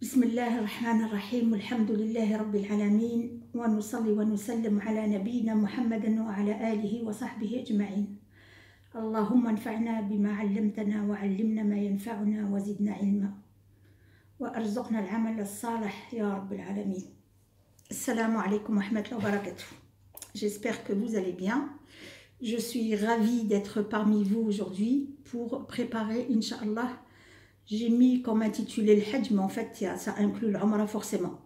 بسم الله الرحمن الرحيم والحمد لله رب العالمين ونصلي ونسلم على نبينا محمد وعلى آله وصحبه أجمعين. اللهم انفعنا بما علمتنا وعلمنا ما ينفعنا وزدنا علما وأرزقنا العمل الصالح يا رب العالمين. Assalamu alaikum wa rahmatullahi wa barakatuh. J'espère que vous allez bien. Je suis ravie d'être parmi vous aujourd'hui pour préparer, Inch'Allah. J'ai mis comme intitulé le Hajj, mais en fait ça inclut l'Umrah forcément.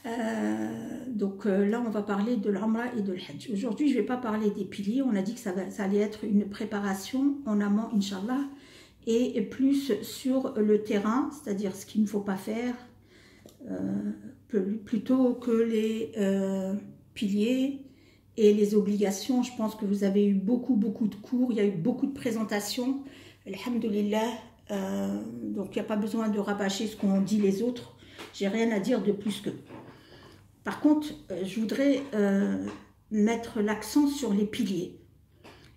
Là on va parler de l'Umrah et de l'Hajj. Aujourd'hui je ne vais pas parler des piliers, on a dit que ça allait être une préparation en amont, Inch'Allah, et plus sur le terrain, c'est-à-dire ce qu'il ne faut pas faire, plutôt que les piliers et les obligations. Je pense que vous avez eu beaucoup de cours, il y a eu beaucoup de présentations. Alhamdulillah, donc il n'y a pas besoin de rabâcher ce qu'ont dit les autres. J'ai rien à dire de plus qu'eux. Par contre, je voudrais mettre l'accent sur les piliers.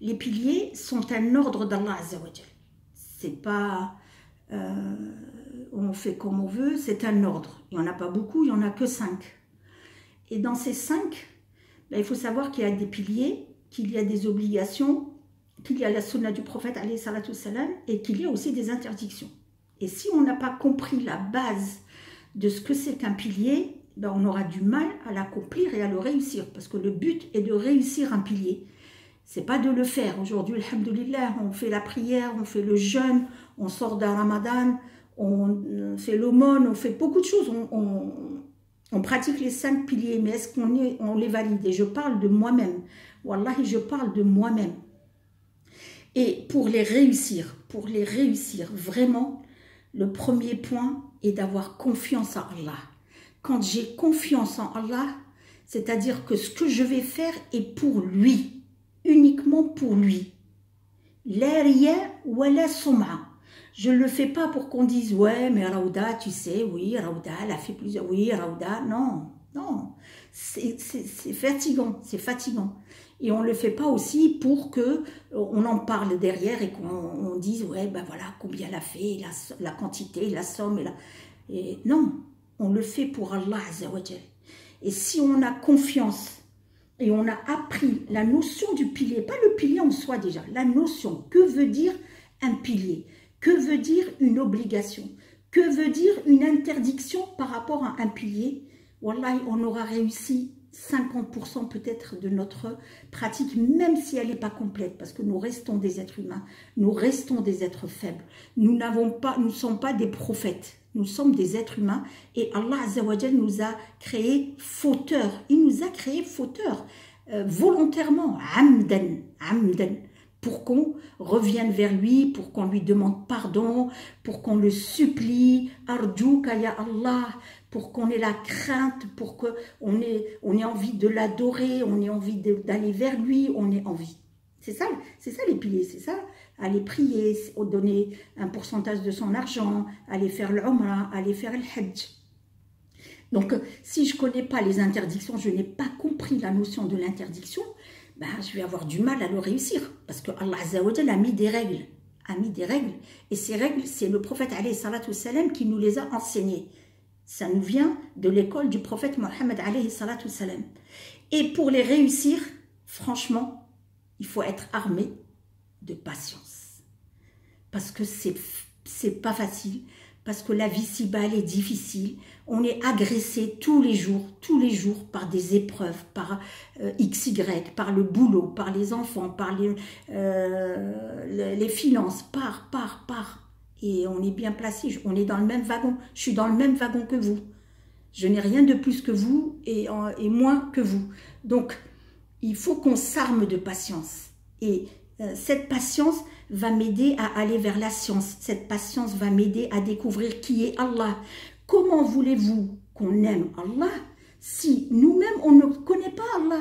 Les piliers sont un ordre d'Allah Azza wa Jal. C'est pas on fait comme on veut, c'est un ordre. Il n'y en a pas beaucoup, il n'y en a que 5. Et dans ces 5, il faut savoir qu'il y a des piliers, qu'il y a des obligations, qu'il y a la sunna du prophète alayhi salatu salam, et qu'il y a aussi des interdictions. Et si on n'a pas compris la base de ce que c'est qu'un pilier, on aura du mal à l'accomplir et à le réussir, parce que le but est de réussir un pilier. C'est pas de le faire. Aujourd'hui, alhamdulillah, on fait la prière, on fait le jeûne, on sort d'un ramadan, on fait l'aumône, on fait beaucoup de choses, on pratique les 5 piliers, mais est-ce qu'on les valide? Et je parle de moi-même. Wallahi, je parle de moi-même. Et pour les réussir, vraiment, le premier point est d'avoir confiance en Allah. Quand j'ai confiance en Allah, c'est-à-dire que ce que je vais faire est pour lui, uniquement pour lui. La riya wa la sum'a. Je ne le fais pas pour qu'on dise « Ouais, mais Raouda, tu sais, oui, Raouda, elle a fait plusieurs... Oui, Raouda, non, non. » C'est fatigant, c'est fatigant. Et on ne le fait pas aussi pour qu'on en parle derrière et qu'on dise « Ouais, ben voilà, combien elle a fait, la quantité, la somme. » et non, on le fait pour Allah Azza wa Jal. Et si on a confiance et on a appris la notion du pilier, pas le pilier en soi déjà, la notion, que veut dire un pilier? Que veut dire une obligation? Que veut dire une interdiction par rapport à un pilier? Wallahi, on aura réussi 50% peut-être de notre pratique, même si elle n'est pas complète, parce que nous restons des êtres humains, nous restons des êtres faibles. Nous ne sommes pas des prophètes, nous sommes des êtres humains, et Allah Azza wa Jal nous a créés fauteurs. Il nous a créés fauteurs, volontairement, amdan, pour qu'on revienne vers lui, pour qu'on lui demande pardon, pour qu'on le supplie, arjouka ya Allah, pour qu'on ait la crainte, pour qu'on ait envie de l'adorer, on ait envie d'aller vers lui, on ait envie. C'est ça les piliers, c'est ça. Aller prier, donner un pourcentage de son argent, aller faire l'umrah, aller faire le hajj. Donc, si je ne connais pas les interdictions, je n'ai pas compris la notion de l'interdiction, je vais avoir du mal à le réussir, parce que Allah Azza wa Jal a mis des règles, et ces règles, c'est le prophète alayhi salatu salam qui nous les a enseignées. Ça nous vient de l'école du prophète Mohammed alayhi salatu salam. Et pour les réussir, franchement, il faut être armé de patience, parce que c'est pas facile, parce que la vie ci-bas elle est difficile, on est agressé tous les jours par des épreuves, par XY, par le boulot, par les enfants, par les finances, par. Et on est bien placé, on est dans le même wagon, je suis dans le même wagon que vous. Je n'ai rien de plus que vous et moins que vous. Donc, il faut qu'on s'arme de patience. Et cette patience va m'aider à aller vers la science. Cette patience va m'aider à découvrir qui est Allah. Comment voulez-vous qu'on aime Allah si nous-mêmes, on ne connaît pas Allah?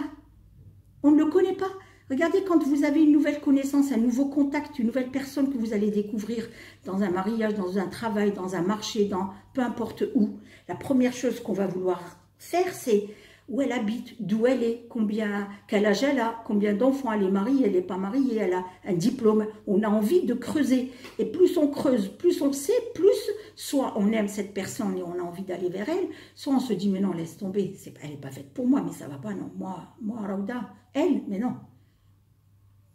On ne le connaît pas. Regardez, quand vous avez une nouvelle connaissance, un nouveau contact, une nouvelle personne que vous allez découvrir dans un mariage, dans un travail, dans un marché, dans peu importe où, la première chose qu'on va vouloir faire, c'est où elle habite, d'où elle est, quel âge elle a, combien d'enfants elle est mariée, elle n'est pas mariée, elle a un diplôme. On a envie de creuser. Et plus on creuse, plus on sait, plus soit on aime cette personne et on a envie d'aller vers elle, soit on se dit mais non, laisse tomber, elle n'est pas faite pour moi, mais ça va pas, non. Moi, Raouda, elle, mais non.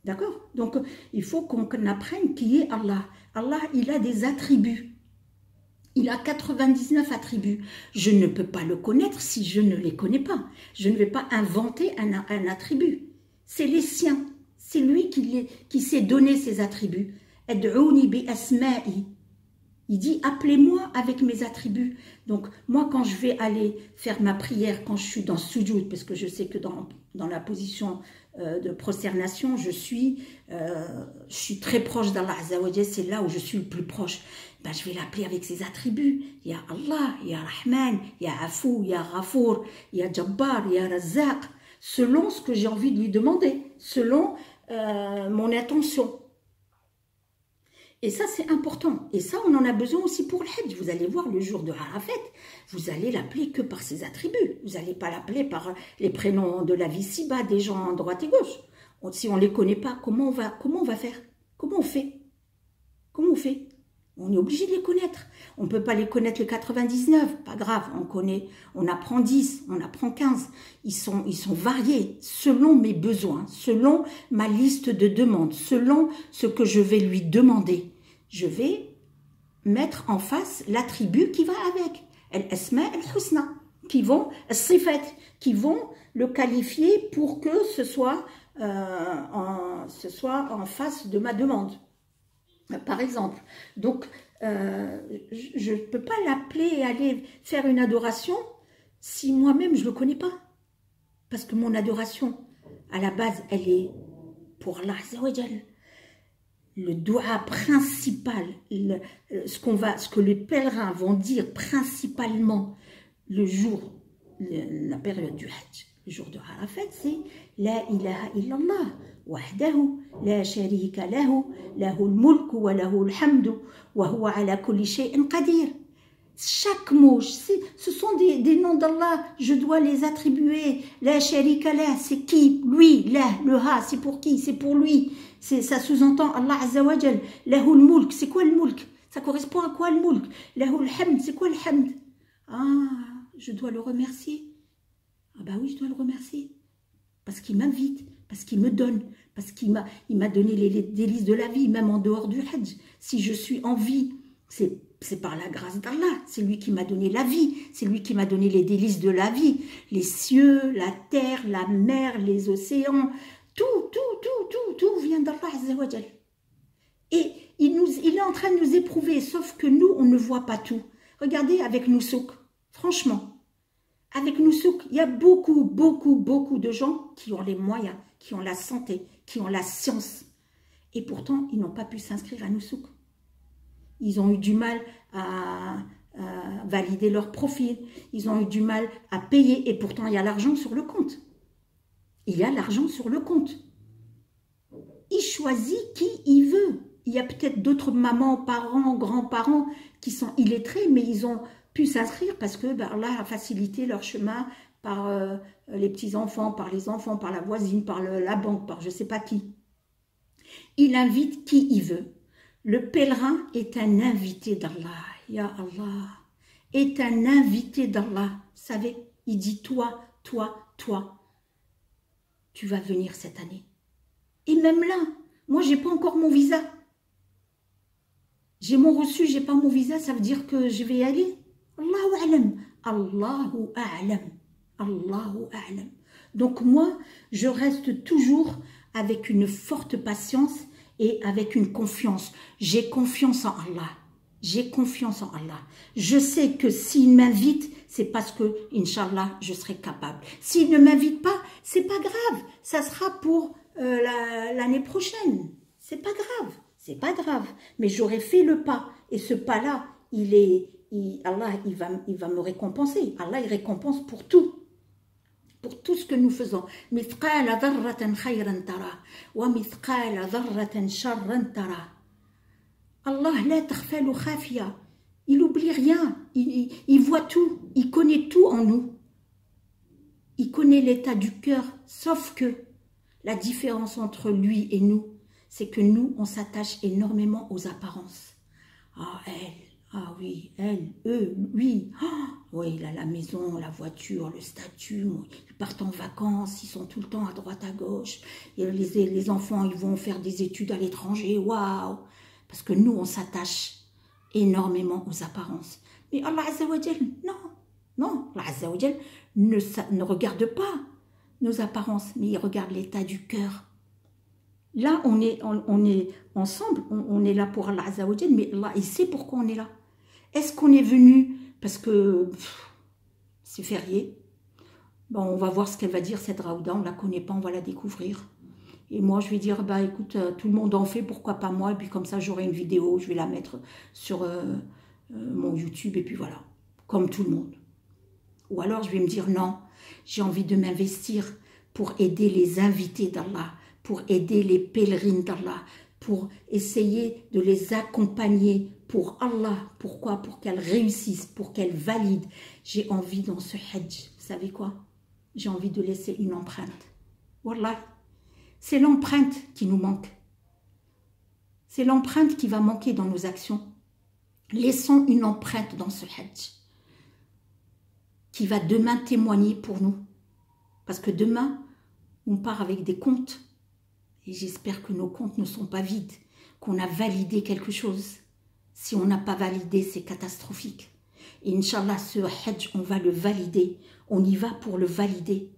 D'accord? Donc, il faut qu'on apprenne qui est Allah. Allah, il a des attributs. Il a 99 attributs. Je ne peux pas le connaître si je ne les connais pas. Je ne vais pas inventer un attribut. C'est les siens. C'est lui qui s'est donné ces attributs. Ad'ouni bi asma'i. Il dit, appelez-moi avec mes attributs. Donc, moi, quand je vais aller faire ma prière, quand je suis dans sujoud, parce que je sais que dans la position de prosternation, je suis très proche d'Allah Azza wa Jalla, c'est là où je suis le plus proche. Ben, je vais l'appeler avec ses attributs. Il y a Allah, il y a Rahman, il y a Afou, il y a Ghafour, il y a Jabbar, il y a Razzaq, selon ce que j'ai envie de lui demander, selon mon intention. Et ça, c'est important. Et ça, on en a besoin aussi pour le Hajj. Vous allez voir, le jour de Arafat, vous allez l'appeler que par ses attributs. Vous n'allez pas l'appeler par les prénoms de la vie ci-bas, des gens à droite et gauche. Si on ne les connaît pas, comment on va faire? Comment on fait? Comment on fait? On est obligé de les connaître. On ne peut pas les connaître les 99, pas grave, on apprend 10, on apprend 15. Ils sont variés selon mes besoins, selon ma liste de demandes, selon ce que je vais lui demander. Je vais mettre en face l'attribut qui va avec. Al-Asma al-Husna, qui vont le qualifier pour que ce soit en face de ma demande. Par exemple, donc je ne peux pas l'appeler et aller faire une adoration si moi-même je ne le connais pas. Parce que mon adoration, à la base, elle est pour Allah Azza wa Jal. Le doua principal, ce que les pèlerins vont dire principalement le jour, la période du Hajj, le jour de Arafat, c'est La ilaha illallah. وحده لا شريك له له الملك وله الحمد وهو على كل شيء قدير. Chaque mot, ce sont des noms d'Allah, je dois les attribuer. La sharika la, c'est qui? Lui, le ha, c'est pour qui? C'est pour lui. Ça sous-entend Allah Azza wa Jal. Lahul mulk, c'est quoi le mulk? Ça correspond à quoi le mulk? Lahul hamd, c'est quoi le hamd? Ah, je dois le remercier. Ah bah oui, je dois le remercier. Parce qu'il m'invite, parce qu'il me donne, parce qu'il m'a donné les délices de la vie, même en dehors du Hajj. Si je suis en vie, c'est par la grâce d'Allah. C'est lui qui m'a donné la vie, c'est lui qui m'a donné les délices de la vie. Les cieux, la terre, la mer, les océans, tout vient d'Allah Azza wa Jal. Et il est en train de nous éprouver, sauf que nous, on ne voit pas tout. Regardez avec Noussouk, franchement. Avec Noussouk, il y a beaucoup de gens qui ont les moyens, qui ont la santé, qui ont la science. Et pourtant, ils n'ont pas pu s'inscrire à Noussouk. Ils ont eu du mal à valider leur profil. Ils ont eu du mal à payer. Et pourtant, il y a l'argent sur le compte. Il y a l'argent sur le compte. Il choisit qui il veut. Il y a peut-être d'autres mamans, parents, grands-parents qui sont illettrés, mais ils ont pu s'inscrire parce que Allah a facilité leur chemin par les petits-enfants, par les enfants, par la voisine, par la banque, par je ne sais pas qui. Il invite qui il veut. Le pèlerin est un invité d'Allah. Ya Allah. Est un invité d'Allah. Vous savez, il dit toi, tu vas venir cette année. Et même là, moi, j'ai pas encore mon visa. J'ai mon reçu, j'ai pas mon visa, ça veut dire que je vais y aller. Allahu a'lam. Allahu a'lam. Allahu a'lam. Donc moi, je reste toujours avec une forte patience et avec une confiance. J'ai confiance en Allah. J'ai confiance en Allah. Je sais que s'il m'invite, c'est parce que, Inch'Allah, je serai capable. S'il ne m'invite pas, c'est pas grave. Ça sera pour l'année prochaine. C'est pas grave. C'est pas grave. Mais j'aurais fait le pas. Et ce pas-là, Allah, il va me récompenser. Allah, il récompense pour tout. Pour tout ce que nous faisons. Mithqala dharratan khayran tara. Wa mithqala dharratan sharran tara. Allah, la takhfalu khafiya. Il n'oublie rien. Il voit tout. Il connaît tout en nous. il connaît l'état du cœur, sauf que la différence entre lui et nous, c'est que nous, on s'attache énormément aux apparences. Ah, elle, ah oui, elle, eux, oui. Oh, oui, il a la maison, la voiture, le statut, ils partent en vacances, ils sont tout le temps à droite, à gauche. Et les enfants, ils vont faire des études à l'étranger, waouh. Parce que nous, on s'attache énormément aux apparences. Mais Allah Azza wa Jal, non, Allah Azza wa Jal ne regarde pas nos apparences, mais il regarde l'état du cœur. Là, on est ensemble, on est là pour Allah Azza wa Jal, mais Allah, il sait pourquoi on est là. Est-ce qu'on est venu parce que c'est férié? Bon, on va voir ce qu'elle va dire, cette Raouda, on ne la connaît pas, on va la découvrir. Et moi, je vais dire, bah écoute, tout le monde en fait, pourquoi pas moi? Et puis comme ça, j'aurai une vidéo, je vais la mettre sur mon YouTube, et puis voilà, comme tout le monde. Ou alors, je vais me dire, non, j'ai envie de m'investir pour aider les invités d'Allah, pour aider les pèlerines d'Allah, pour essayer de les accompagner pour Allah. Pourquoi? Pour qu'elles réussissent, pour qu'elles valident. J'ai envie dans ce Hajj, vous savez quoi? J'ai envie de laisser une empreinte. Wallah, c'est l'empreinte qui nous manque. C'est l'empreinte qui va manquer dans nos actions. Laissons une empreinte dans ce Hajj qui va demain témoigner pour nous. Parce que demain, on part avec des comptes. Et j'espère que nos comptes ne sont pas vides, qu'on a validé quelque chose. Si on n'a pas validé, c'est catastrophique. Et Inch'Allah, ce Hajj, on va le valider. On y va pour le valider.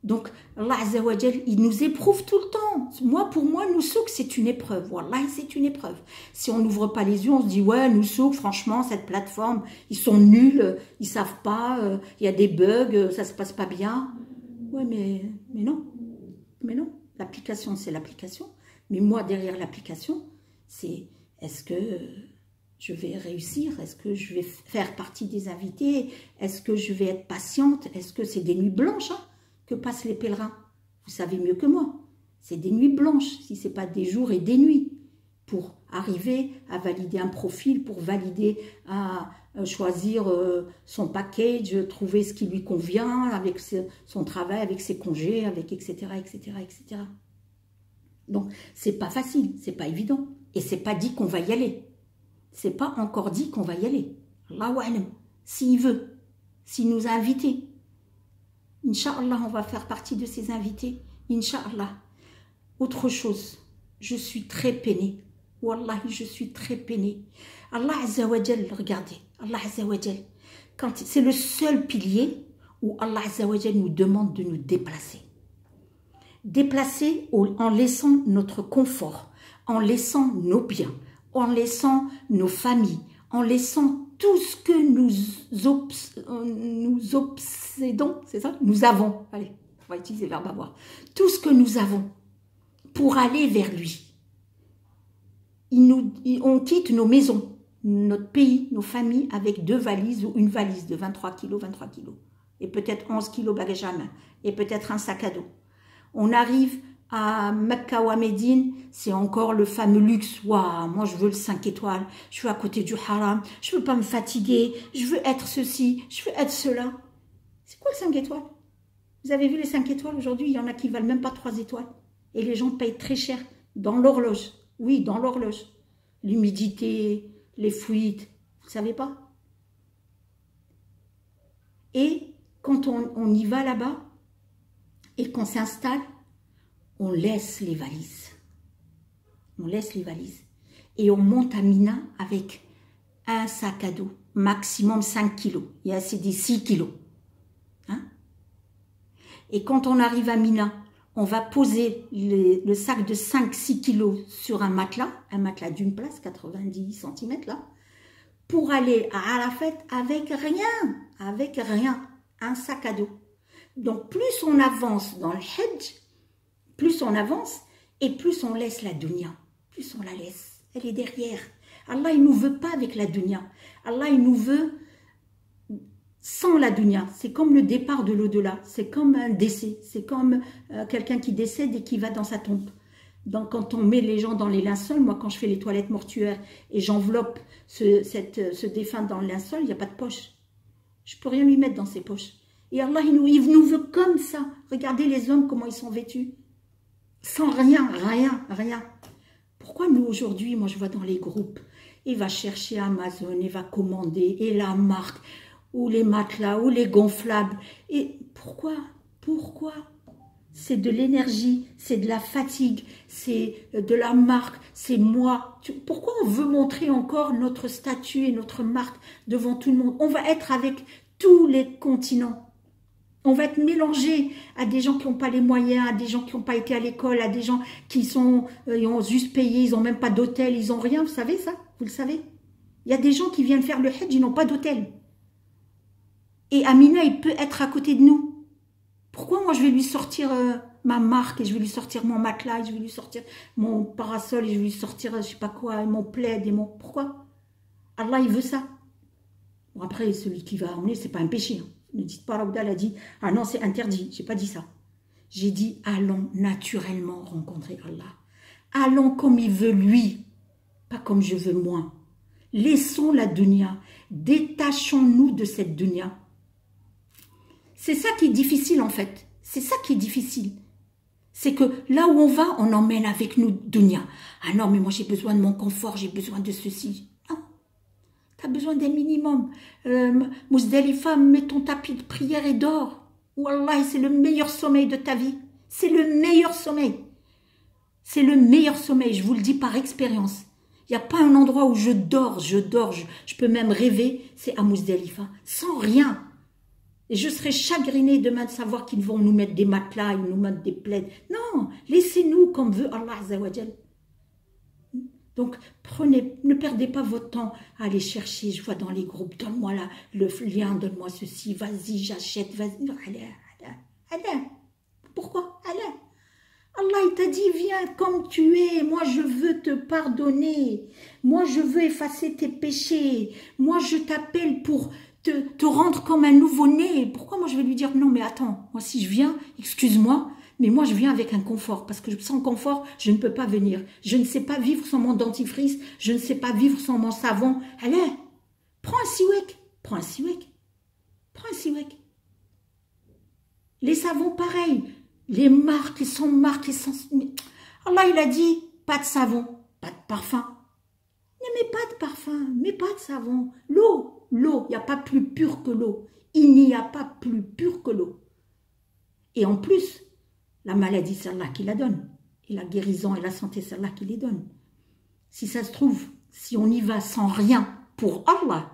Donc, Allah Azza wa Jal, il nous éprouve tout le temps. Moi, pour moi, nous souk, c'est une épreuve. Wallah, c'est une épreuve. Si on n'ouvre pas les yeux, on se dit, ouais, nous souk, franchement, cette plateforme, ils sont nuls, ils savent pas, il y a des bugs, ça se passe pas bien. Ouais, mais non. Mais non. L'application, c'est l'application. Mais moi, derrière l'application, c'est est-ce que je vais réussir? Est-ce que je vais faire partie des invités? Est-ce que je vais être patiente? Est-ce que c'est des nuits blanches que passent les pèlerins? Vous savez mieux que moi. C'est des nuits blanches, si ce n'est pas des jours et des nuits, pour arriver à valider un profil, pour valider, à choisir son package, trouver ce qui lui convient, avec son travail, avec ses congés, avec etc., etc., etc. Donc, c'est pas facile, c'est pas évident. Et c'est pas dit qu'on va y aller. C'est pas encore dit qu'on va y aller. Allahu a'lam. S'il veut, s'il nous a invités. Inch'Allah, on va faire partie de ces invités. Inch'Allah. Autre chose, je suis très peinée. Wallahi, je suis très peinée. Allah Azza wa Jal, regardez, Allah Azza wa Jal, c'est le seul pilier où Allah Azza wa Jal nous demande de nous déplacer. Déplacer en laissant notre confort, en laissant nos biens, en laissant nos familles, en laissant tout ce que nous obsédons, c'est ça? Nous avons, allez, on va utiliser le verbe avoir, tout ce que nous avons pour aller vers lui. On quitte nos maisons, notre pays, nos familles avec 2 valises ou une valise de 23 kilos, et peut-être 11 kilos bagages à main, et peut-être un sac à dos. On arrive à Mecca ou à Médine, c'est encore le fameux luxe. Waouh, moi je veux le 5 étoiles, je veux à côté du haram, je veux pas me fatiguer, je veux être ceci, je veux être cela. C'est quoi le 5 étoiles? Vous avez vu les 5 étoiles aujourd'hui, il y en a qui valent même pas 3 étoiles. Et les gens payent très cher dans l'horloge. Oui, dans l'horloge. L'humidité, les fuites, vous ne savez pas? Et quand on y va là-bas et qu'on s'installe, on laisse les valises. On laisse les valises. Et on monte à Mina avec un sac à dos, maximum 5 kilos. Il y a assez des 6 kilos. Hein? Et quand on arrive à Mina, on va poser le sac de 5-6 kilos sur un matelas d'une place, 90 cm là, pour aller à Arafat avec rien, un sac à dos. Donc plus on avance dans le Hajj, plus on avance et plus on laisse la dunya, plus on la laisse, elle est derrière. Allah il nous veut pas avec la dunya, Allah il nous veut sans la dunya. C'est comme le départ de l'au-delà, c'est comme un décès, c'est comme quelqu'un qui décède et qui va dans sa tombe. Donc quand on met les gens dans les linceuls, moi quand je fais les toilettes mortuaires et j'enveloppe ce défunt dans le linceul, il n'y a pas de poche. Je ne peux rien lui mettre dans ses poches. Et Allah, il nous veut comme ça. Regardez les hommes, comment ils sont vêtus. Sans rien, rien, rien. Pourquoi nous, aujourd'hui, moi je vois dans les groupes, il va chercher Amazon, il va commander, et la marque, ou les matelas, ou les gonflables. Et pourquoi? Pourquoi? C'est de l'énergie, c'est de la fatigue, c'est de la marque, c'est moi. Pourquoi on veut montrer encore notre statut et notre marque devant tout le monde? On va être avec tous les continents. On va être mélangé à des gens qui n'ont pas les moyens, à des gens qui n'ont pas été à l'école, à des gens qui ils ont juste payé, ils n'ont même pas d'hôtel, ils n'ont rien. Vous savez ça? Vous le savez? Il y a des gens qui viennent faire le Hajj, ils n'ont pas d'hôtel. Et Amina, il peut être à côté de nous. Pourquoi moi je vais lui sortir ma marque et je vais lui sortir mon matelas, et je vais lui sortir mon parasol et je vais lui sortir je sais pas quoi, mon plaid et mon... Pourquoi? Allah, il veut ça. Bon, après, celui qui va emmener, c'est pas un péché. Hein. Ne dites pas, Raouda a dit, ah non, c'est interdit. J'ai pas dit ça. J'ai dit, allons naturellement rencontrer Allah. Allons comme il veut lui, pas comme je veux moi. Laissons la dunya. Détachons-nous de cette dunya. C'est ça qui est difficile en fait. C'est ça qui est difficile. C'est que là où on va, on emmène avec nous dunya. Ah non, mais moi j'ai besoin de mon confort, j'ai besoin de ceci. Non. Tu as besoin d'un minimum. Mousdalifa, mets ton tapis de prière et dors. Wallah, c'est le meilleur sommeil de ta vie. C'est le meilleur sommeil. C'est le meilleur sommeil, je vous le dis par expérience. Il n'y a pas un endroit où je dors, je peux même rêver, c'est à Mousdalifa, sans rien. Et je serais chagrinée demain de savoir qu'ils vont nous mettre des matelas, ils nous mettent des plaids. Non, laissez-nous comme veut Allah Azza wa Jal. Donc, ne perdez pas votre temps à aller chercher, je vois dans les groupes, donne-moi le lien, donne-moi ceci, vas-y, j'achète, vas-y. Allez. Pourquoi? Allez. Allah, il t'a dit, viens comme tu es, moi je veux te pardonner, moi je veux effacer tes péchés, moi je t'appelle pour te rendre comme un nouveau-né. Pourquoi moi je vais lui dire, non mais attends, moi si je viens, excuse-moi, mais moi je viens avec un confort, parce que sans confort, je ne peux pas venir. Je ne sais pas vivre sans mon dentifrice, je ne sais pas vivre sans mon savon. Allez, prends un siwek, prends un siwek, prends un siwek. Les savons pareil, les marques, ils sont marques, ils sont... Allah il a dit, pas de savon, pas de parfum. Ne mets pas de parfum, mets pas de savon. L'eau, il n'y a pas plus pur que l'eau. Il n'y a pas plus pur que l'eau. Et en plus, la maladie, c'est Allah qui la donne. Et la guérison et la santé, c'est Allah qui les donne. Si ça se trouve, si on y va sans rien, pour Allah,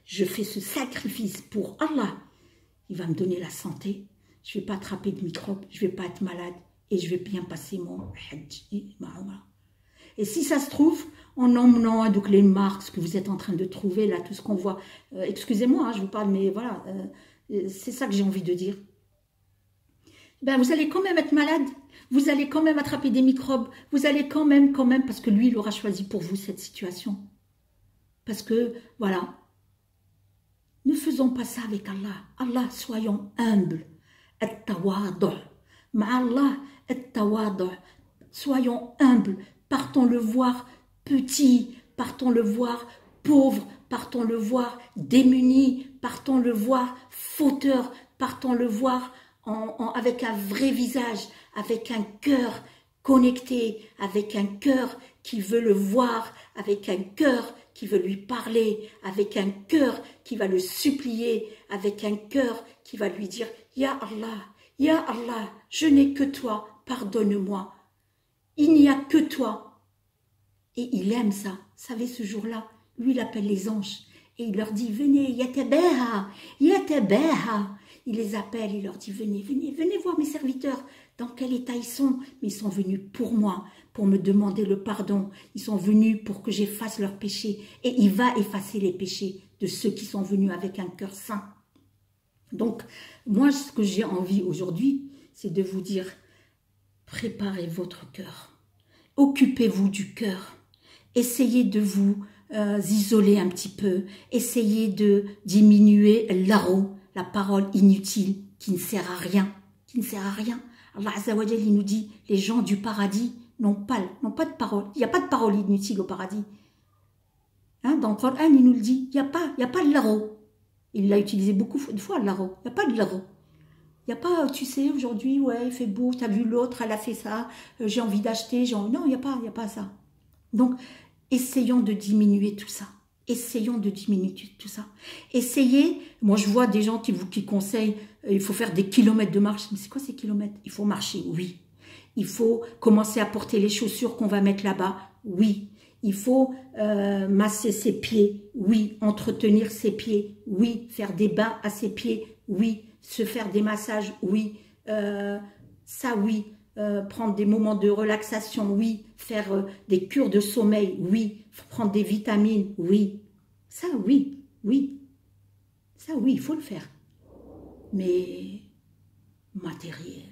je fais ce sacrifice pour Allah, il va me donner la santé, je ne vais pas attraper de microbes, je ne vais pas être malade et je vais bien passer mon Hajj et ma Umrah. Et si ça se trouve, en emmenant donc les marques, ce que vous êtes en train de trouver, là, tout ce qu'on voit, excusez-moi, hein, je vous parle, mais voilà, c'est ça que j'ai envie de dire. Ben, vous allez quand même être malade, vous allez quand même attraper des microbes, vous allez quand même, parce que lui, il aura choisi pour vous cette situation. Parce que, voilà, ne faisons pas ça avec Allah. Allah, soyons humbles. At-tawadu'. Ma'Allah, at-tawadu'. Soyons humbles. Partons le voir petit, partons le voir pauvre, partons le voir démuni, partons le voir fauteur, partons le voir avec un vrai visage, avec un cœur connecté, avec un cœur qui veut le voir, avec un cœur qui veut lui parler, avec un cœur qui va le supplier, avec un cœur qui va lui dire « Ya Allah, je n'ai que toi, pardonne-moi. Il n'y a que toi. » Et il aime ça. Vous savez, ce jour-là, lui, il appelle les anges. Et il leur dit, venez, yatabaha. Il les appelle, il leur dit, venez voir mes serviteurs. Dans quel état ils sont? Mais ils sont venus pour moi, pour me demander le pardon. Ils sont venus pour que j'efface leurs péchés. Et il va effacer les péchés de ceux qui sont venus avec un cœur saint. Donc, moi, ce que j'ai envie aujourd'hui, c'est de vous dire, préparez votre cœur. Occupez-vous du cœur. Essayez de vous isoler un petit peu. Essayez de diminuer l'aro, la parole inutile qui ne sert à rien. Allah Azza wa Jalla, il nous dit, les gens du paradis n'ont pas de parole. Il n'y a pas de parole inutile au paradis. Hein, dans le Coran, il nous le dit, il n'y a pas de l'aro. Il l'a utilisé beaucoup de fois, l'aro. Il n'y a pas de l'aro. Il n'y a pas, tu sais, aujourd'hui, ouais, il fait beau, tu as vu l'autre, elle a fait ça, j'ai envie d'acheter, non, il n'y a pas ça. Donc, essayons de diminuer tout ça. Essayons de diminuer tout ça. Essayez, moi je vois des gens qui conseillent, il faut faire des kilomètres de marche. Mais c'est quoi ces kilomètres? Il faut marcher, oui. Il faut commencer à porter les chaussures qu'on va mettre là-bas, oui. Il faut masser ses pieds, oui. Entretenir ses pieds, oui. Faire des bains à ses pieds, oui. Se faire des massages, oui. Ça, oui. Prendre des moments de relaxation, oui. Faire des cures de sommeil, oui. Prendre des vitamines, oui. Ça, oui, oui. Ça, oui, il faut le faire. Mais matériel.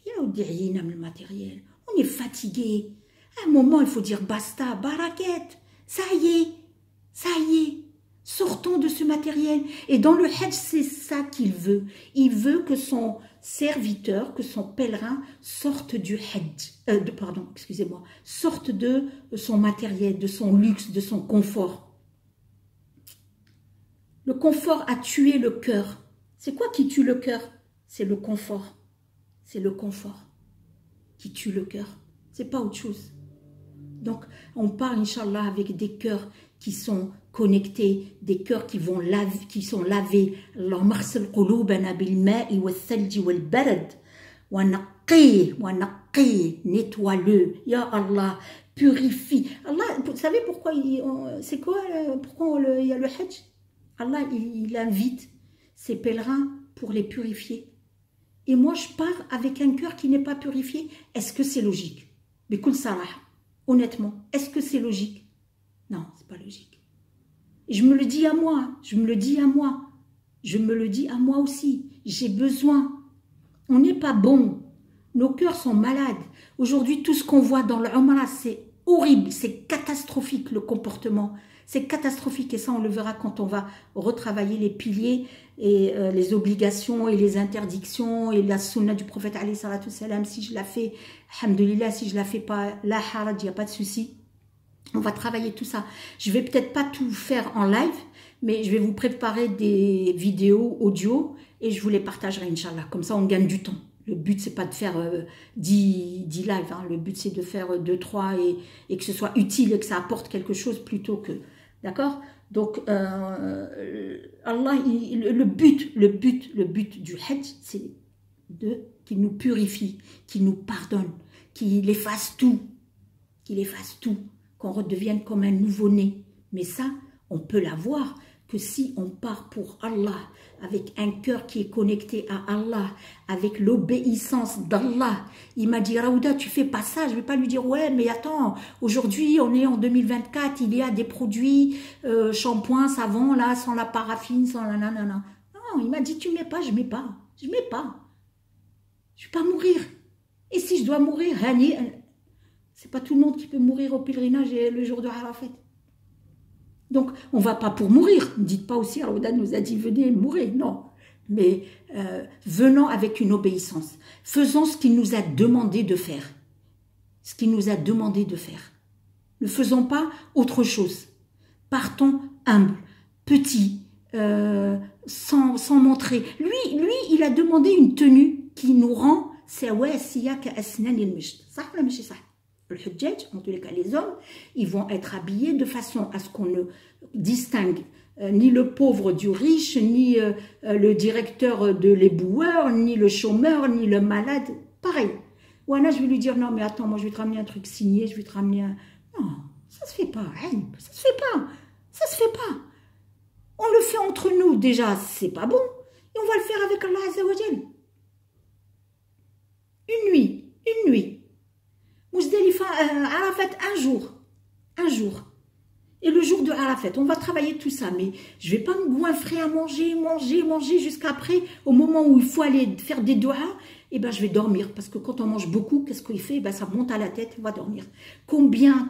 Il y a le matériel. On est fatigué. À un moment, il faut dire basta, baraquette. Ça y est. Sortons de ce matériel. Et dans le Hajj, c'est ça qu'il veut. Il veut que son serviteur, que son pèlerin sorte du Hajj. Sorte de son matériel, de son luxe, de son confort. Le confort a tué le cœur. C'est quoi qui tue le cœur? C'est le confort. C'est le confort qui tue le cœur. C'est pas autre chose. Donc, on part, Inch'Allah, avec des cœurs qui sont connectés, des cœurs qui sont lavés. Allahumma ighsil qulubana bil ma'i wal thalji wal barad wa naqqih, nettoie-le. Ya Allah, purifie. Allah, vous savez pourquoi il y a le Hajj? Allah, il invite ses pèlerins pour les purifier. Et moi, je pars avec un cœur qui n'est pas purifié. Est-ce que c'est logique? Bikul sarah, honnêtement, est-ce que c'est logique? Non, c'est pas logique. Et je me le dis à moi, je me le dis à moi aussi. J'ai besoin. On n'est pas bon. Nos cœurs sont malades. Aujourd'hui, tout ce qu'on voit dans le Umrah, c'est horrible, c'est catastrophique le comportement. C'est catastrophique et ça on le verra quand on va retravailler les piliers et les obligations et les interdictions et la sunna du prophète alayhi salatu salam. Si je la fais, alhamdoulilah, si je la fais pas, la haraj, il n'y a pas de souci. On va travailler tout ça. Je vais peut-être pas tout faire en live, mais je vais vous préparer des vidéos audio et je vous les partagerai, Inch'Allah. Comme ça, on gagne du temps. Le but, c'est pas de faire 10 lives. Hein. Le but, c'est de faire 2, 3 et que ce soit utile et que ça apporte quelque chose plutôt que... D'accord? Donc, Allah, le but du Hajj, c'est qu'il nous purifie, qu'il nous pardonne, qu'il efface tout, qu'on redevienne comme un nouveau-né. Mais ça, on peut l'avoir que si on part pour Allah, avec un cœur qui est connecté à Allah, avec l'obéissance d'Allah. Il m'a dit, Raouda, tu fais pas ça. Je vais pas lui dire, ouais, mais attends, aujourd'hui, on est en 2024, il y a des produits, shampoing, savon, là, sans la paraffine, sans la nanana. Non, il m'a dit, tu mets pas, je mets pas. Je mets pas. Je vais pas mourir. Et si je dois mourir, c'est pas tout le monde qui peut mourir au pèlerinage le jour de Arafat. Donc, on ne va pas pour mourir. Ne dites pas aussi, Raouda nous a dit, venez mourir. Non. Mais venons avec une obéissance. Faisons ce qu'il nous a demandé de faire. Ce qu'il nous a demandé de faire. Ne faisons pas autre chose. Partons humbles, petits, sans montrer. Lui, il a demandé une tenue qui nous rend, c'est ouais, siyaka asnan il-misht. Ça, la mishi ça. Le Hujjaj, en tous les cas les hommes, ils vont être habillés de façon à ce qu'on ne distingue ni le pauvre du riche, ni le directeur de l'éboueur, ni le chômeur, ni le malade. Pareil. Ouana, je vais lui dire, non mais attends, moi je vais te ramener un truc signé, je vais te ramener un... Non, ça se fait pas, hein, ça se fait pas, ça se fait pas. On le fait entre nous déjà, c'est pas bon, et on va le faire avec Allah Azza wa Jal. Une nuit. Muzdalifa, Arafat, un jour. Et le jour de Arafat, on va travailler tout ça, mais je ne vais pas me goinfrer à manger jusqu'après, au moment où il faut aller faire des doigts, et ben je vais dormir, parce que quand on mange beaucoup, qu'est-ce qu'il fait? Ben ça monte à la tête, on va dormir. Combien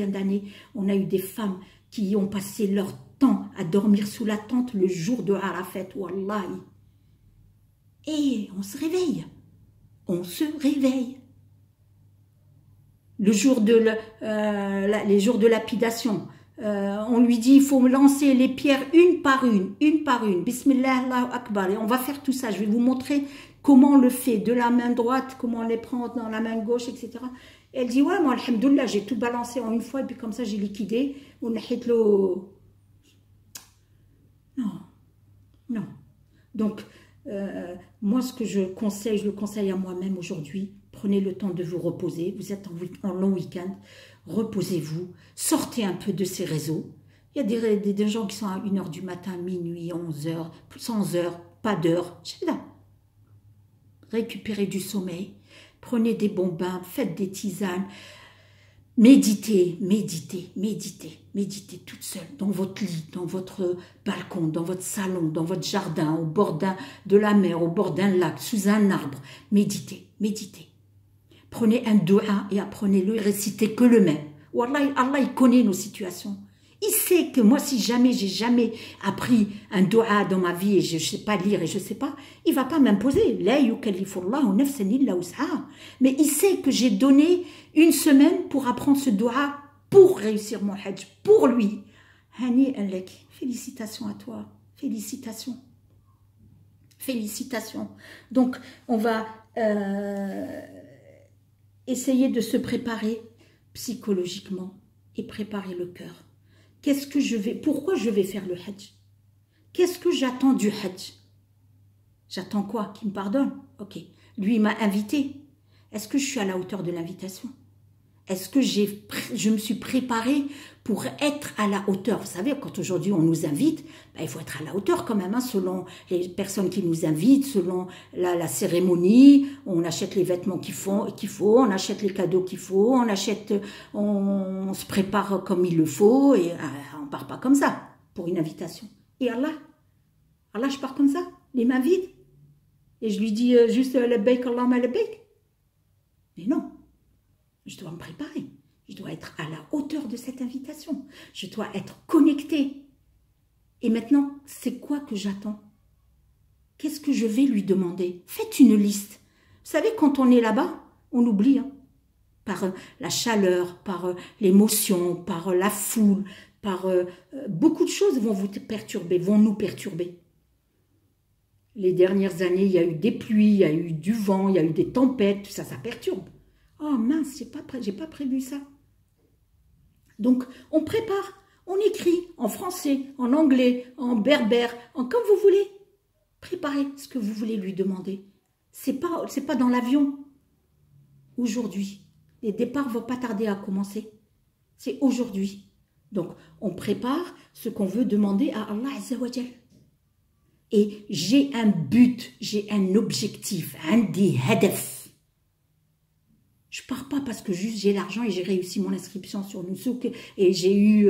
d'années on a eu des femmes qui ont passé leur temps à dormir sous la tente le jour de Arafat, wallahi. Et on se réveille. Le jour de les jours de lapidation, on lui dit, il faut lancer les pierres une par une. Bismillah, Allahu Akbar. Et on va faire tout ça. Je vais vous montrer comment on le fait. De la main droite, comment on les prend dans la main gauche, etc. Et elle dit, ouais, moi, alhamdoulilah, j'ai tout balancé en une fois, et puis comme ça, j'ai liquidé. On a hit le... Non, non. Donc, moi, ce que je le conseille à moi-même aujourd'hui, prenez le temps de vous reposer. Vous êtes en long week-end, reposez-vous, sortez un peu de ces réseaux. Il y a des gens qui sont à 1h du matin, minuit, 11h, sans heure, pas d'heure. Récupérez du sommeil, prenez des bons bains, faites des tisanes, méditez toute seule, dans votre lit, dans votre balcon, dans votre salon, dans votre jardin, au bord de la mer, au bord d'un lac, sous un arbre. Méditez. Prenez un doua et apprenez-le et récitez que le même. Wallah, Allah, il connaît nos situations. Il sait que moi, si jamais j'ai jamais appris un doua dans ma vie et je ne sais pas lire et je ne sais pas, il ne va pas m'imposer. La yukallifullahu nafsan illa wus'aha. Mais il sait que j'ai donné une semaine pour apprendre ce doua, pour réussir mon hajj, pour lui. Hani alek, félicitations à toi, félicitations. Donc, on va essayer de se préparer psychologiquement et préparer le cœur. Pourquoi je vais faire le hajj? Qu'est-ce que j'attends du hajj? J'attends quoi? Qu'il me pardonne? Ok. Lui, il m'a invité. Est-ce que je suis à la hauteur de l'invitation? Est-ce que je me suis préparée pour être à la hauteur? Vous savez, quand aujourd'hui on nous invite, il faut être à la hauteur quand même, hein, selon les personnes qui nous invitent, selon la cérémonie. On achète les vêtements qu'il faut, on achète les cadeaux qu'il faut, on se prépare comme il le faut, et on part pas comme ça pour une invitation. Et Allah, je pars comme ça, les mains vides, et je lui dis juste labbaik Allahumma labbaik. Mais non. Je dois me préparer. Je dois être à la hauteur de cette invitation. Je dois être connectée. Et maintenant, c'est quoi que j'attends? Qu'est-ce que je vais lui demander? Faites une liste. Vous savez, quand on est là-bas, on oublie. Hein, par la chaleur, par l'émotion, par la foule, par beaucoup de choses vont nous perturber. Les dernières années, il y a eu des pluies, il y a eu du vent, il y a eu des tempêtes, tout ça, ça perturbe. Oh mince, j'ai pas prévu ça. Donc, on prépare, on écrit en français, en anglais, en berbère, comme vous voulez. Préparez ce que vous voulez lui demander. C'est pas dans l'avion. Aujourd'hui, les départs ne vont pas tarder à commencer. C'est aujourd'hui. Donc, on prépare ce qu'on veut demander à Allah Azza wa Jal. Et j'ai un but, j'ai un objectif, un hadaf. Je pars pas parce que juste j'ai l'argent et j'ai réussi mon inscription sur Nusouk et j'ai eu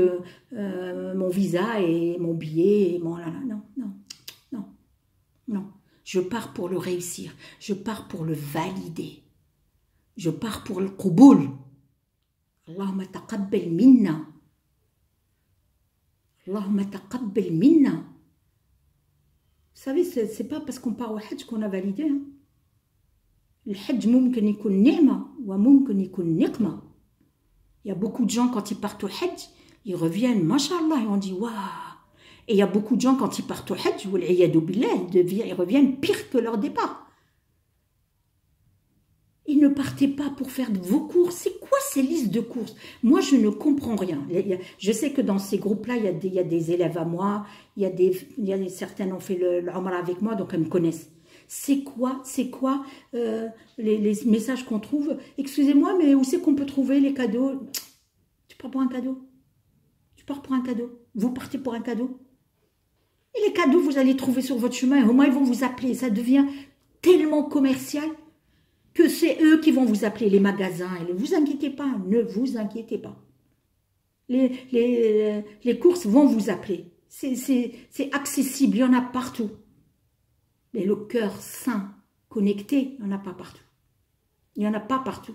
mon visa et mon billet et mon non. Je pars pour le réussir. Je pars pour le valider. Je pars pour le qubul. Allahumma taqabbal minna. Allahumma taqabbal minna. Vous savez, c'est pas parce qu'on part au hajj qu'on a validé. Hein. Le hajj mumkin ykoun ni'ma wa mumkin ykoun niqma. Il y a beaucoup de gens quand ils partent au hajj, ils reviennent, mashallah, et on dit waouh. Et il y a beaucoup de gens quand ils partent au hajj, ils reviennent pire que leur départ. Ils ne partaient pas pour faire vos courses. C'est quoi ces listes de courses? Moi, je ne comprends rien. Je sais que dans ces groupes-là, il y a des élèves à moi, certaines ont fait le Umrah avec moi, donc elles me connaissent. C'est quoi les messages qu'on trouve? Excusez-moi, mais où c'est qu'on peut trouver les cadeaux? Tu pars pour un cadeau? Tu pars pour un cadeau? Vous partez pour un cadeau? Et les cadeaux, vous allez trouver sur votre chemin, et au moins ils vont vous appeler. Ça devient tellement commercial que c'est eux qui vont vous appeler, les magasins. Et ne vous inquiétez pas, ne vous inquiétez pas. Les courses vont vous appeler. C'est accessible, il y en a partout. Mais le cœur sain, connecté, il n'y en a pas partout. Il n'y en a pas partout.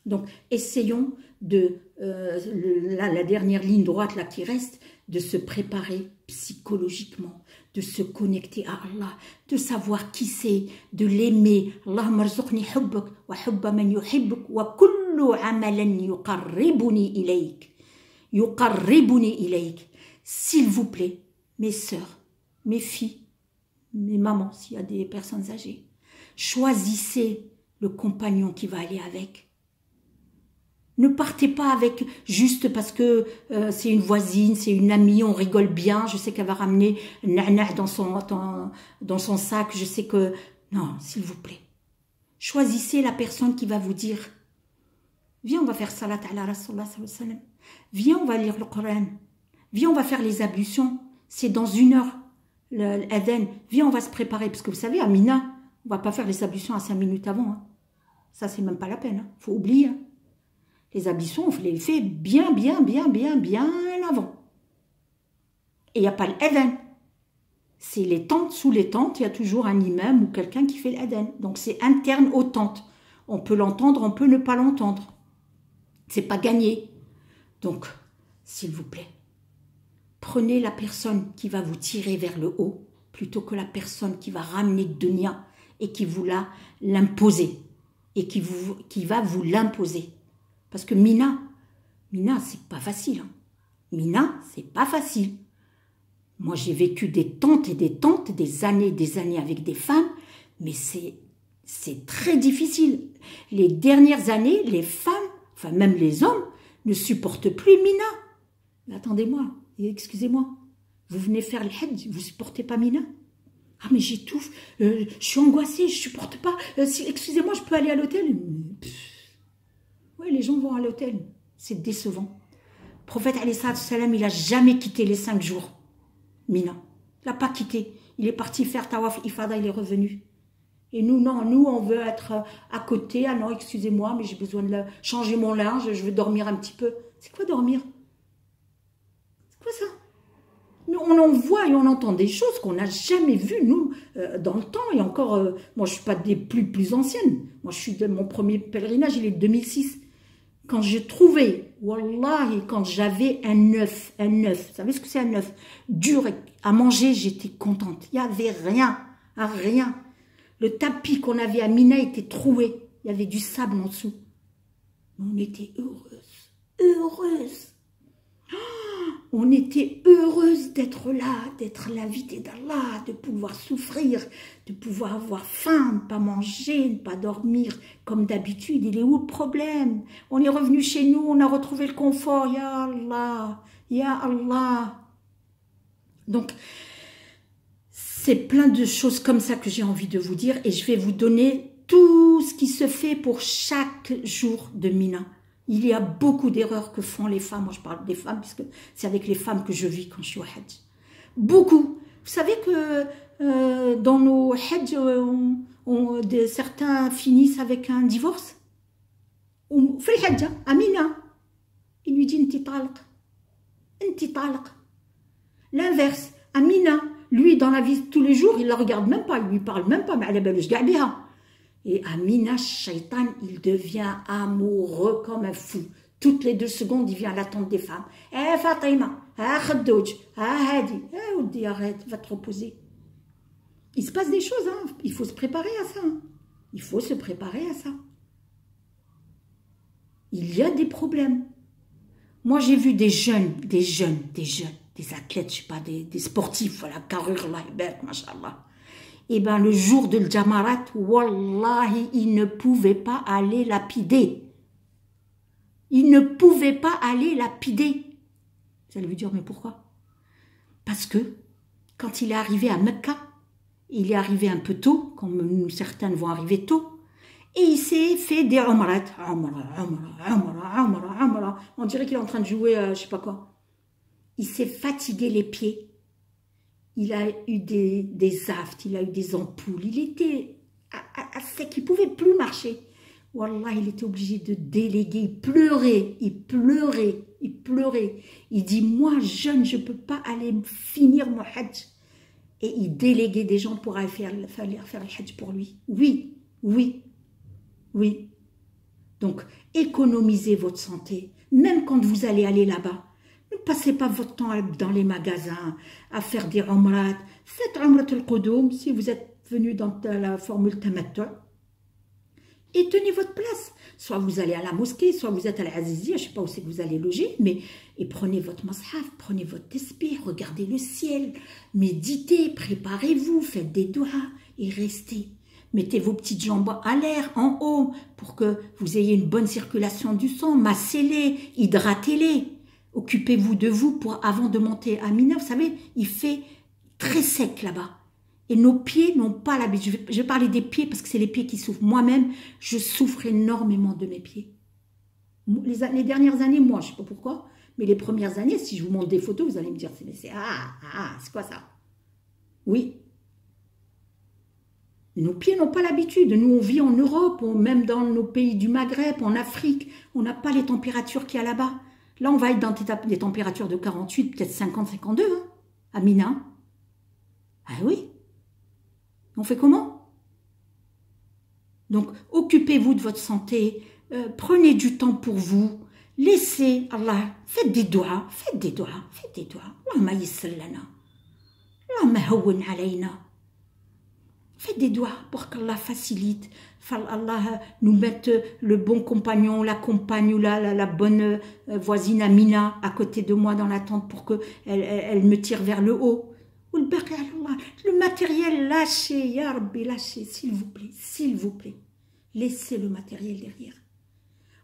Donc, essayons de, la dernière ligne droite là qui reste, de se préparer psychologiquement, de se connecter à Allah, de savoir qui c'est, de l'aimer. Allahumma rzuqni hubbak wa hubba man yuhibbuk wa kullu amalan yuqarribuni ilayk. yuqarribuni ilayk. S'il vous plaît, mes sœurs, mes filles, mes mamans, s'il y a des personnes âgées, choisissez le compagnon qui va aller avec. Ne partez pas avec juste parce que c'est une voisine, c'est une amie, on rigole bien, je sais qu'elle va ramener na'na' dans son sac, je sais que... Non, s'il vous plaît. Choisissez la personne qui va vous dire « Viens, on va faire salat ala Rasulullah sallallahu alayhi wa sallam. Viens, on va lire le Coran. Viens, on va faire les ablutions. C'est dans 1 heure, l'adhan. Viens, on va se préparer. » Parce que vous savez, à Mina, on va pas faire les ablutions à 5 minutes avant. Hein. Ça, c'est même pas la peine. Hein. Faut oublier. Hein. Les ablutions, on les fait bien avant. Et il n'y a pas l'adhan. C'est les tentes, sous les tentes, il y a toujours un imam ou quelqu'un qui fait l'adhan. Donc c'est interne aux tentes. On peut l'entendre, on peut ne pas l'entendre. C'est pas gagné. Donc, s'il vous plaît, prenez la personne qui va vous tirer vers le haut plutôt que la personne qui va ramener dunya et qui vous l'imposer et qui va vous l'imposer. Parce que Mina, c'est pas facile. Hein. Mina, c'est pas facile. Moi, j'ai vécu des tantes et des années avec des femmes, mais c'est très difficile. Les dernières années, les femmes, enfin même les hommes, ne supportent plus Mina. Mais attendez-moi, excusez-moi, vous venez faire le Hajj, vous ne supportez pas Mina? Ah mais j'étouffe, je suis angoissée, je ne supporte pas, excusez-moi, je peux aller à l'hôtel? Oui, les gens vont à l'hôtel, c'est décevant. Le prophète alayhi salam, il n'a jamais quitté les 5 jours. Mina, il n'a pas quitté, il est parti faire tawaf ifada, il est revenu. Et nous, non, nous, on veut être à côté. Ah non, excusez-moi, mais j'ai besoin de changer mon linge, je veux dormir un petit peu. C'est quoi dormir? C'est quoi ça? On en voit et on entend des choses qu'on n'a jamais vues, nous, dans le temps. Et encore, moi, je ne suis pas des plus anciennes. Moi, je suis de mon premier pèlerinage, il est de 2006. Quand j'ai trouvé, wallahi, quand j'avais un œuf, vous savez ce que c'est un œuf? Dur à manger, j'étais contente. Il n'y avait rien, rien. Le tapis qu'on avait à Mina était troué. Il y avait du sable en dessous. On était heureuses. On était heureuses d'être là, d'être l'invité d'Allah, de pouvoir souffrir, de pouvoir avoir faim, ne pas manger, ne pas dormir comme d'habitude. Il est où le problème? On est revenu chez nous, on a retrouvé le confort. Ya Allah, Ya Allah. Donc, c'est plein de choses comme ça que j'ai envie de vous dire et je vais vous donner tout ce qui se fait pour chaque jour de Mina. Il y a beaucoup d'erreurs que font les femmes. Moi, je parle des femmes puisque c'est avec les femmes que je vis quand je suis au Hajj. Beaucoup. Vous savez que dans nos Hajj, certains finissent avec un divorce. Ou fait le Hajj, à Mina. Il lui dit « Inti talq ». L'inverse, à Mina. Lui, dans la vie de tous les jours, il ne la regarde même pas, il ne lui parle même pas, mais elle est belle, je garde bien. Et à Mina, Shaitan, il devient amoureux comme un fou. Toutes les 2 secondes, il vient à l'attente des femmes. « Eh Fatima, eh Khadouj, eh Hadi, eh Oudi, arrête, va te reposer. » Il se passe des choses, hein. Il faut se préparer à ça. Hein. Il faut se préparer à ça. Il y a des problèmes. Moi, j'ai vu des jeunes, des athlètes, je sais pas, des sportifs, voilà, carrure, machallah. Et bien, le jour de l'Jamarat, wallahi, ils ne pouvaient pas aller lapider. Ils ne pouvaient pas aller lapider. Vous allez lui dire, mais pourquoi? Parce que, quand il est arrivé à Mecca, il est arrivé un peu tôt, comme certaines vont arriver tôt, et il s'est fait des umrat. On dirait qu'il est en train de jouer, je sais pas quoi. Il s'est fatigué les pieds. Il a eu des aftes, il a eu des ampoules. Il était à sec, il ne pouvait plus marcher. Wallah, il était obligé de déléguer. Il pleurait. Il dit, moi, jeune, je ne peux pas aller finir mon hajj. Et il déléguait des gens pour aller faire le hajj pour lui. Oui. Donc, économisez votre santé. Même quand vous allez aller là-bas. Ne passez pas votre temps dans les magasins à faire des umrat. Faites umrat al-Qudum si vous êtes venu dans la formule tamattu. et tenez votre place. Soit vous allez à la mosquée, soit vous êtes à l'Azizia, je ne sais pas où c'est que vous allez loger, mais et prenez votre mashaf, prenez votre tesbih, regardez le ciel, méditez, préparez-vous, faites des doigts et restez. Mettez vos petites jambes à l'air, en haut, pour que vous ayez une bonne circulation du sang, massez-les, hydratez-les. Occupez-vous de vous avant de monter à Mina. Vous savez, il fait très sec là-bas. Et nos pieds n'ont pas l'habitude. Je vais parler des pieds parce que c'est les pieds qui souffrent. Moi-même, je souffre énormément de mes pieds. Les dernières années, moi, je ne sais pas pourquoi, mais les premières années, si je vous montre des photos, vous allez me dire, c'est quoi ça? Oui. Nos pieds n'ont pas l'habitude. Nous, on vit en Europe, même dans nos pays du Maghreb, en Afrique, on n'a pas les températures qu'il y a là-bas. Là, on va être dans des températures de 48, peut-être 50, 52, hein, à Mina. Ah oui. On fait comment? Donc, occupez-vous de votre santé, prenez du temps pour vous, laissez Allah, faites des doigts, faites des doigts, faites des doigts. Allahumma yassir lana, Allahumma hawwin alayna. Faites des doigts pour qu'Allah facilite, Allah nous mette le bon compagnon, la compagne ou la bonne voisine Amina à côté de moi dans la tente pour qu'elle me tire vers le haut. Le matériel, lâchez, ya Rabbi, lâchez, s'il vous plaît. Laissez le matériel derrière.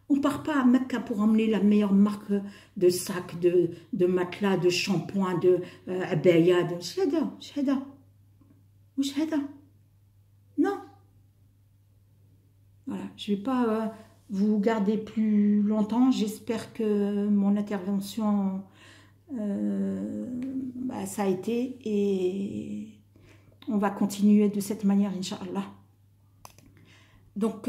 On ne part pas à Mecca pour emmener la meilleure marque de sacs, de matelas, de shampoing, de abaya, de shahada. Ou shahada. Non. Voilà, je ne vais pas vous garder plus longtemps. J'espère que mon intervention, ça a été et on va continuer de cette manière, Inch'Allah. Donc,